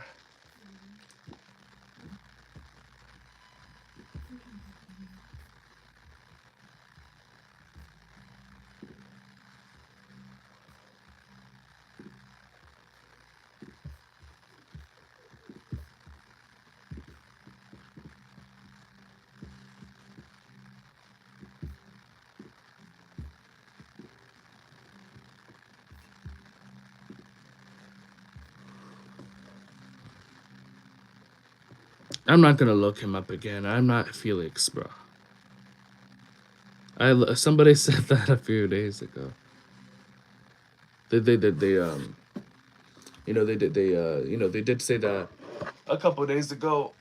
I'm not gonna look him up again. I'm not Felix, bro. Somebody said that a few days ago. They they did say that a couple days ago.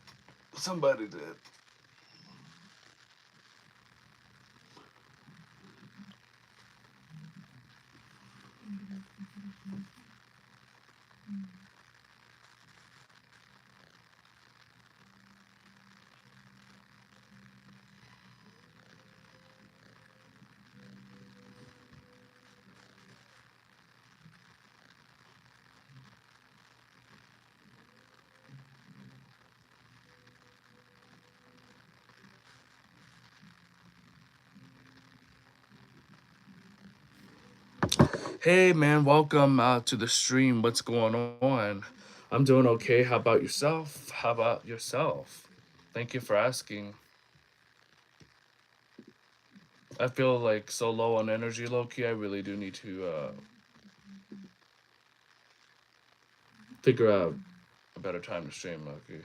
Somebody did. Hey man, welcome to the stream. What's going on? I'm doing okay. How about yourself? How about yourself? Thank you for asking. I feel like so low on energy, low key. I really do need to figure out a better time to stream, low key.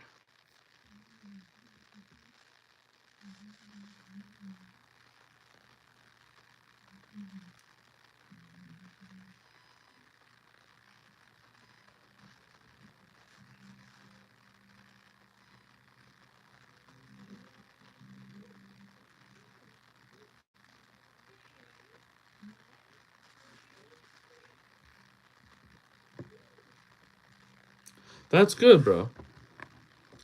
That's good, bro.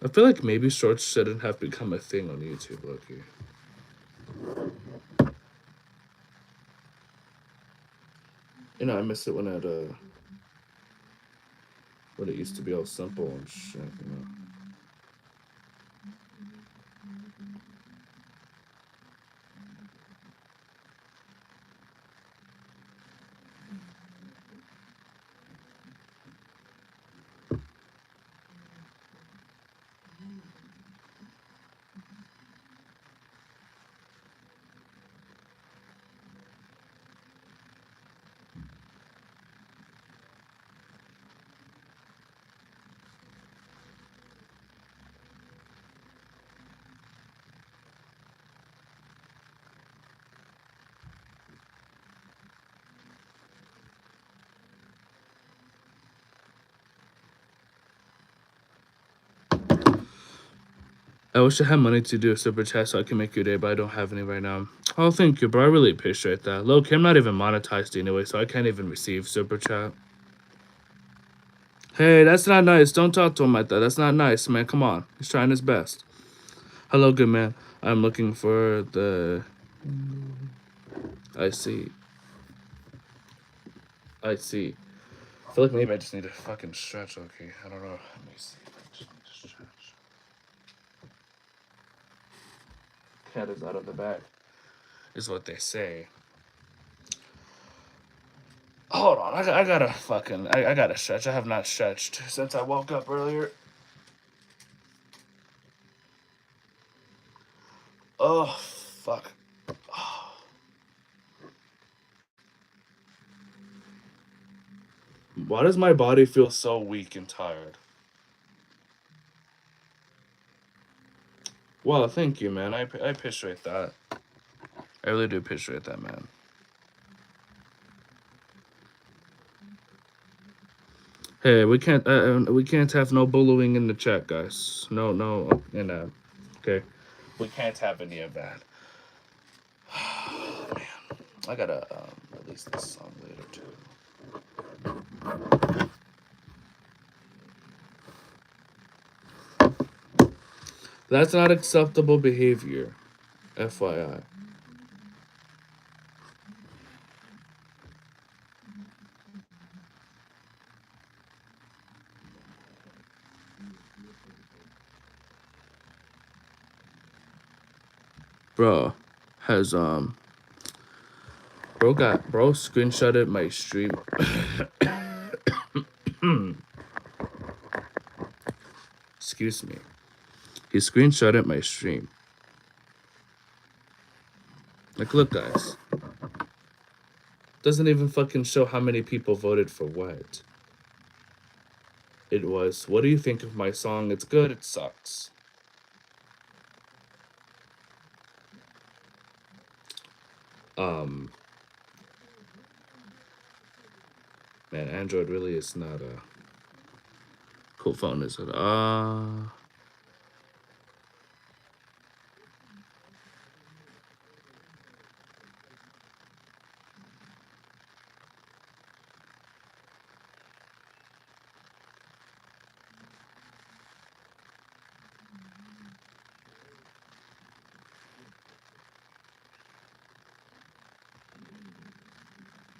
I feel like maybe shorts shouldn't have become a thing on YouTube, low key. I miss it when it used to be all simple and shit. I wish I had money to do a super chat so I can make your day, but I don't have any right now. Oh, thank you, bro. I really appreciate that. Look, I'm not even monetized anyway, so I can't even receive super chat. Hey, that's not nice. Don't talk to him like that. That's not nice, man. Come on. He's trying his best. Hello, good man. I'm looking for the... I see. I see. I feel like maybe I just need to fucking stretch, okay? I don't know. Let me see. I just need to stretch. Cat is out of the bag, is what they say. Hold on, I gotta fucking, I gotta stretch. I have not stretched since I woke up earlier. Oh, fuck. Why does my body feel so weak and tired? Well, thank you, man. I appreciate that. I really do appreciate that, man. Hey, we can't have no bullying in the chat, guys. No, okay. We can't have any of that. Man, I gotta release this song later too. That's not acceptable behavior, FYI. Bro, has bro screenshotted my stream. Excuse me. He screenshotted my stream. Like, look, guys. Doesn't even fucking show how many people voted for what. It was, what do you think of my song? It's good, it sucks. Um, Man, Android really is not a cool phone, is it?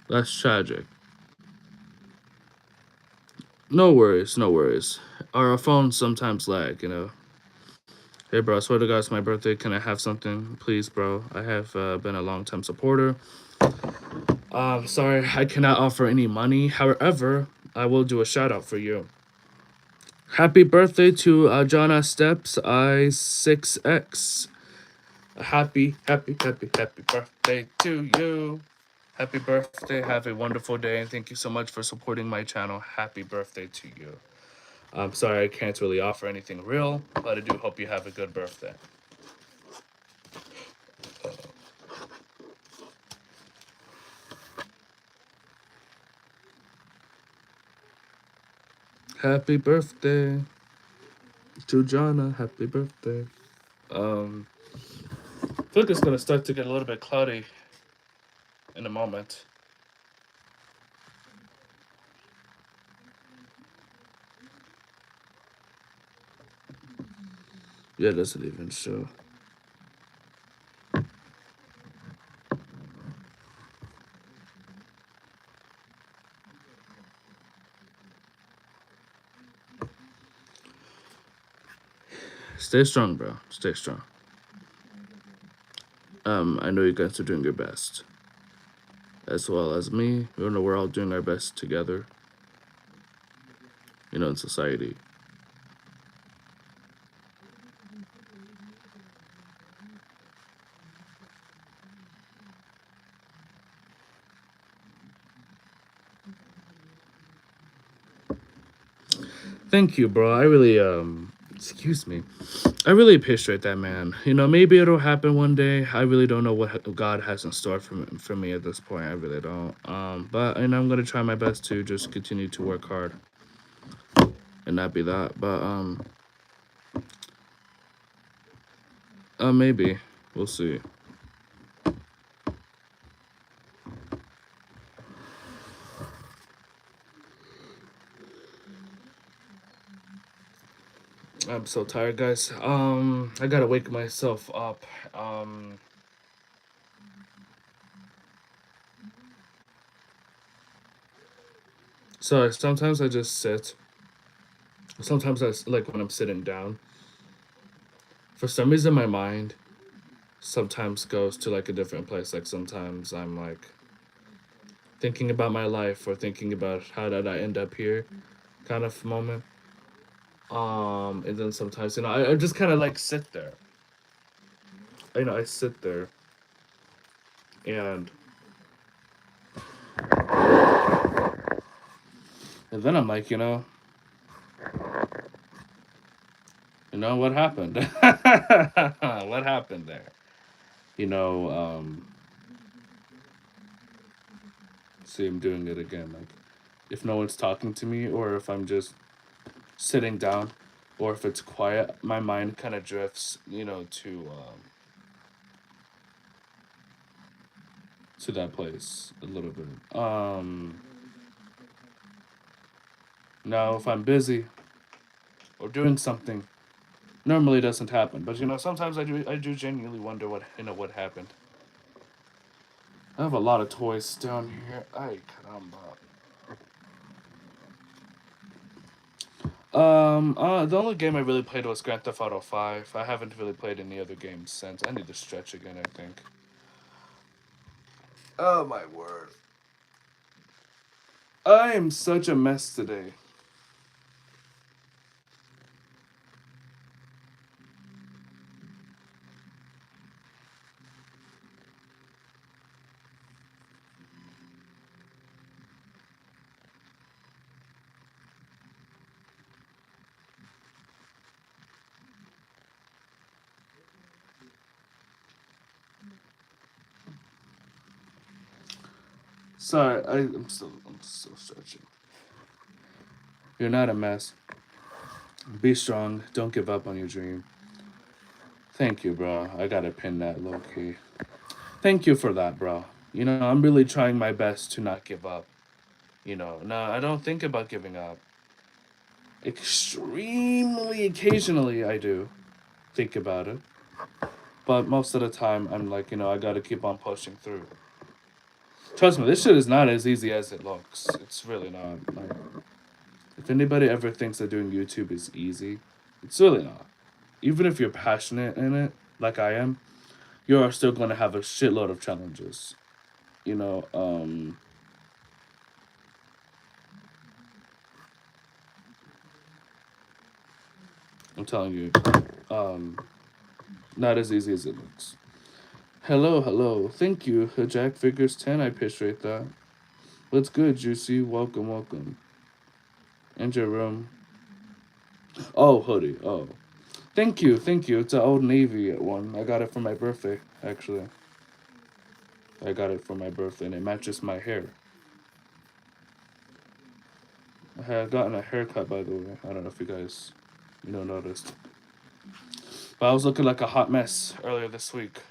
That's tragic. No worries, no worries. Our phones sometimes lag, you know. Hey, bro, I swear to God, it's my birthday. Can I have something, please, bro? I have been a long-time supporter. Sorry, I cannot offer any money. However, I will do a shout-out for you. Happy birthday to Jonna Steps I6X. Happy birthday to you. Happy birthday. Have a wonderful day. And thank you so much for supporting my channel. Happy birthday to you. I'm sorry I can't really offer anything real, but I do hope you have a good birthday. Happy birthday to Jonna. Happy birthday. I feel like it's gonna start to get a little bit cloudy in a moment. Yeah, it doesn't even show. Stay strong, bro. Stay strong. I know you guys are doing your best. As well as me. You know, we're all doing our best together. You know, in society. Thank you, bro. I really, excuse me. I really appreciate that, man. You know, maybe it'll happen one day. I really don't know what God has in store for me at this point. I really don't. But you know, I'm gonna try my best to just continue to work hard and not be that. But maybe we'll see. I'm so tired, guys. I gotta wake myself up. So sometimes I just sit. Sometimes like when I'm sitting down. For some reason, my mind sometimes goes to like a different place. Like sometimes I'm like thinking about my life or thinking about how did I end up here, kind of moment. And then sometimes you know I just kind of like sit there. You know, I sit there and then I'm like, you know what happened? What happened there? You know, see, I'm doing it again. Like, if no one's talking to me, or if I'm just sitting down, or if it's quiet, my mind kind of drifts, you know, to that place a little bit. Now if I'm busy or doing something, Normally doesn't happen, but sometimes I do genuinely wonder what happened. I have a lot of toys down here. Ay caramba. The only game I really played was Grand Theft Auto 5. I haven't really played any other games since. I need to stretch again, I think. Oh my word. I am such a mess today. Sorry, I'm still stretching. You're not a mess. Be strong. Don't give up on your dream. Thank you, bro. I gotta pin that low key. Thank you for that, bro. I'm really trying my best to not give up. No, I don't think about giving up. Extremely occasionally, I do think about it. But most of the time, I'm like, I gotta keep on pushing through. Trust me, this shit is not as easy as it looks. It's really not. Like, if anybody ever thinks that doing YouTube is easy, it's really not. Even if you're passionate in it, like I am, you're still going to have a shitload of challenges. You know, um, I'm telling you, um, not as easy as it looks. Hello, hello. Thank you, Jack Figures 10. I appreciate that. What's good, Juicy? Welcome, welcome. And your room. Oh, hoodie. Oh. Thank you, thank you. It's an Old Navy one. I got it for my birthday, actually. I got it for my birthday, and it matches my hair. I had gotten a haircut, by the way. I don't know if you guys, noticed. But I was looking like a hot mess earlier this week.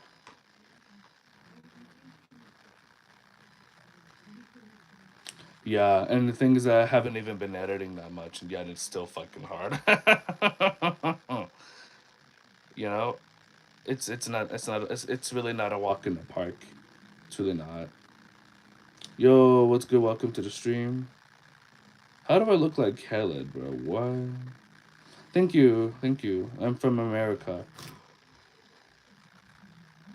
Yeah, and the thing is that I haven't even been editing that much, and yet it's still fucking hard. you know, it's really not a walk in the park. It's really not. Yo, what's good? Welcome to the stream. How do I look like Khaled, bro? What? Thank you, thank you. I'm from America.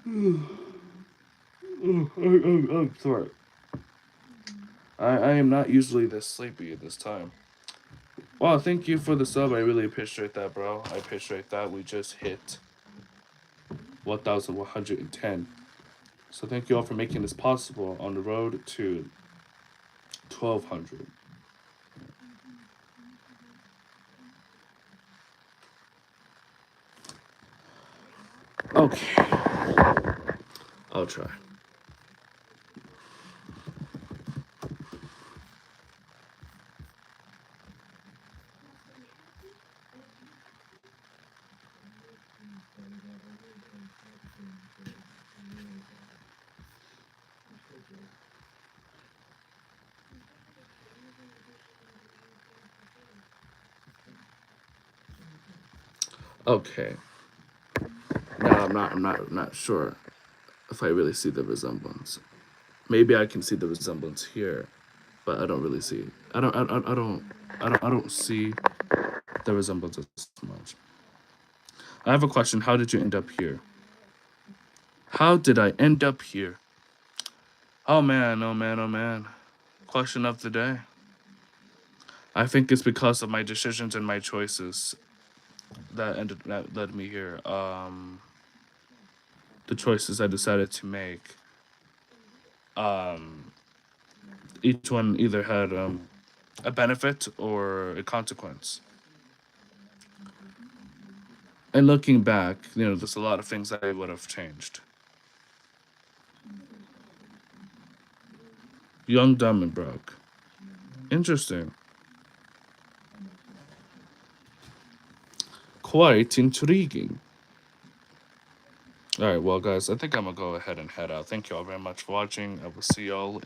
I'm sorry. I am not usually this sleepy at this time. Wow, thank you for the sub. I really appreciate that, bro. I appreciate that. We just hit 1,110. So thank you all for making this possible on the road to 1,200. Okay, I'll try. Okay. Now I'm not sure if I really see the resemblance. Maybe I can see the resemblance here, but I don't really see. I don't see the resemblance as much. I have a question. How did you end up here? How did I end up here? Oh man, oh man, oh man. Question of the day. I think it's because of my decisions and my choices that led me here. The choices I decided to make. Um, each one either had a benefit or a consequence. And looking back, there's a lot of things I would have changed. Young, dumb, and broke. Interesting. Quite intriguing. All right, well, guys, I think I'm gonna go ahead and head out. Thank you all very much for watching. I will see y'all